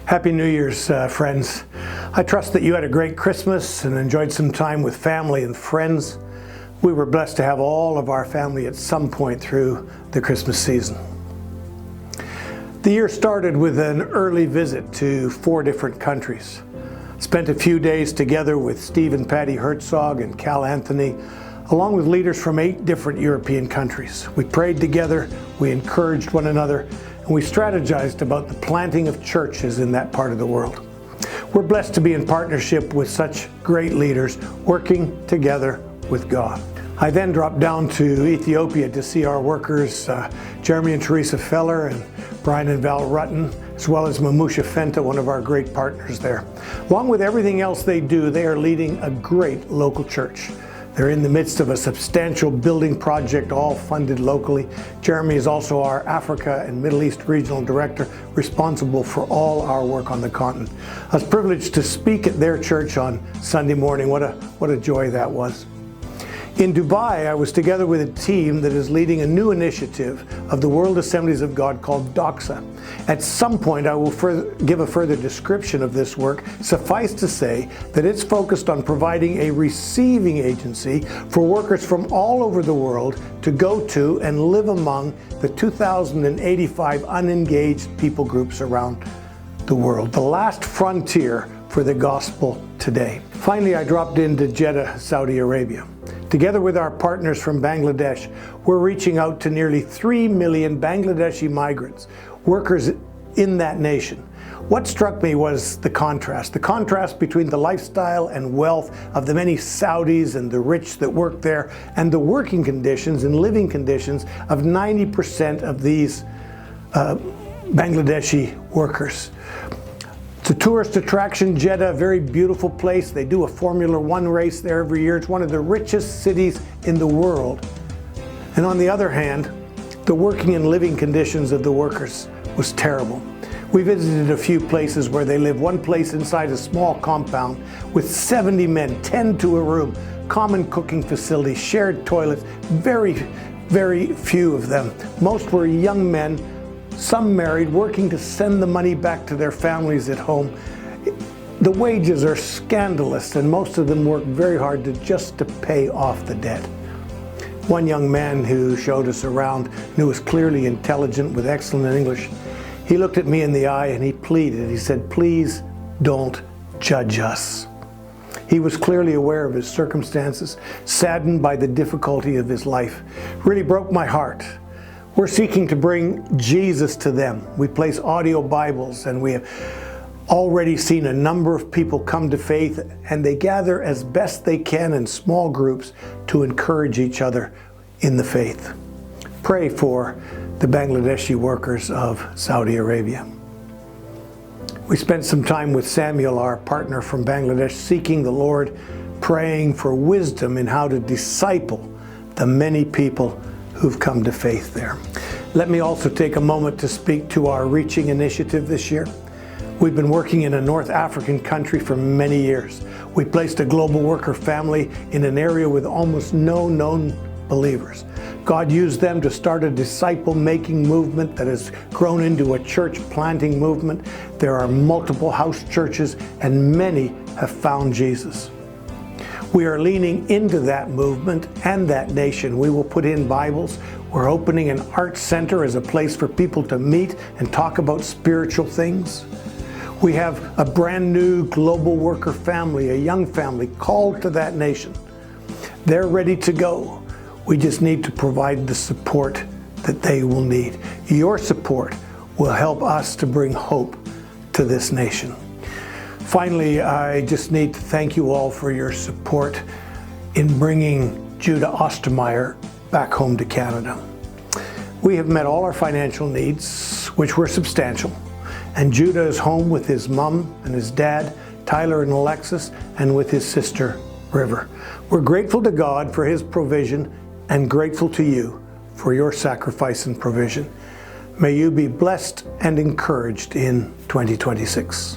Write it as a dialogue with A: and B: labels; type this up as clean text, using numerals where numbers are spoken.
A: Happy New Year's, friends. I trust that you had a great Christmas and enjoyed some time with family and friends. We were blessed to have all of our family at some point through the Christmas season. The year started with an early visit to 4 different countries. Spent a few days together with Steve and Patty Herzog and Cal Anthony, along with leaders from 8 different European countries. We prayed together, we encouraged one another, and we strategized about the planting of churches in that part of the world. We're blessed to be in partnership with such great leaders working together with God. I then dropped down to Ethiopia to see our workers, Jeremy and Teresa Feller and Brian and Val Rutten, as well as Mamusha Fenta, one of our great partners there. Along with everything else they do, they are leading a great local church. They're in the midst of a substantial building project, all funded locally. Jeremy is also our Africa and Middle East Regional Director, responsible for all our work on the continent. I was privileged to speak at their church on Sunday morning. What a joy that was. In Dubai, I was together with a team that is leading a new initiative of the World Assemblies of God called DOXA. At some point, I will give a further description of this work. Suffice to say that it's focused on providing a receiving agency for workers from all over the world to go to and live among the 2,085 unengaged people groups around the world. The last frontier for the gospel today. Finally, I dropped into Jeddah, Saudi Arabia. Together with our partners from Bangladesh, we're reaching out to nearly 3 million Bangladeshi migrants, workers in that nation. What struck me was the contrast between the lifestyle and wealth of the many Saudis and the rich that work there, and the working conditions and living conditions of 90% of these Bangladeshi workers. It's a tourist attraction, Jeddah, a very beautiful place. They do a Formula One race there every year. It's one of the richest cities in the world. And on the other hand, the working and living conditions of the workers was terrible. We visited a few places where they live. One place inside a small compound with 70 men, 10 to a room, common cooking facilities, shared toilets, very, very few of them. Most were young men, some married, working to send the money back to their families at home. The wages are scandalous, and most of them work very hard just to pay off the debt. One young man who showed us around, and who was clearly intelligent with excellent English, he looked at me in the eye and he pleaded. He said, "Please don't judge us." He was clearly aware of his circumstances, saddened by the difficulty of his life. Really broke my heart. We're seeking to bring Jesus to them. We place audio Bibles, and we have already seen a number of people come to faith, and they gather as best they can in small groups to encourage each other in the faith. Pray for the Bangladeshi workers of Saudi Arabia. We spent some time with Samuel, our partner from Bangladesh, seeking the Lord, praying for wisdom in how to disciple the many people who've come to faith there. Let me also take a moment to speak to our Reaching initiative this year. We've been working in a North African country for many years. We placed a global worker family in an area with almost no known believers. God used them to start a disciple-making movement that has grown into a church-planting movement. There are multiple house churches, and many have found Jesus. We are leaning into that movement and that nation. We will put in Bibles. We're opening an art center as a place for people to meet and talk about spiritual things. We have a brand new global worker family, a young family called to that nation. They're ready to go. We just need to provide the support that they will need. Your support will help us to bring hope to this nation. Finally, I just need to thank you all for your support in bringing Judah Ostermeyer back home to Canada. We have met all our financial needs, which were substantial, and Judah is home with his mom and his dad, Tyler and Alexis, and with his sister, River. We're grateful to God for his provision and grateful to you for your sacrifice and provision. May you be blessed and encouraged in 2026.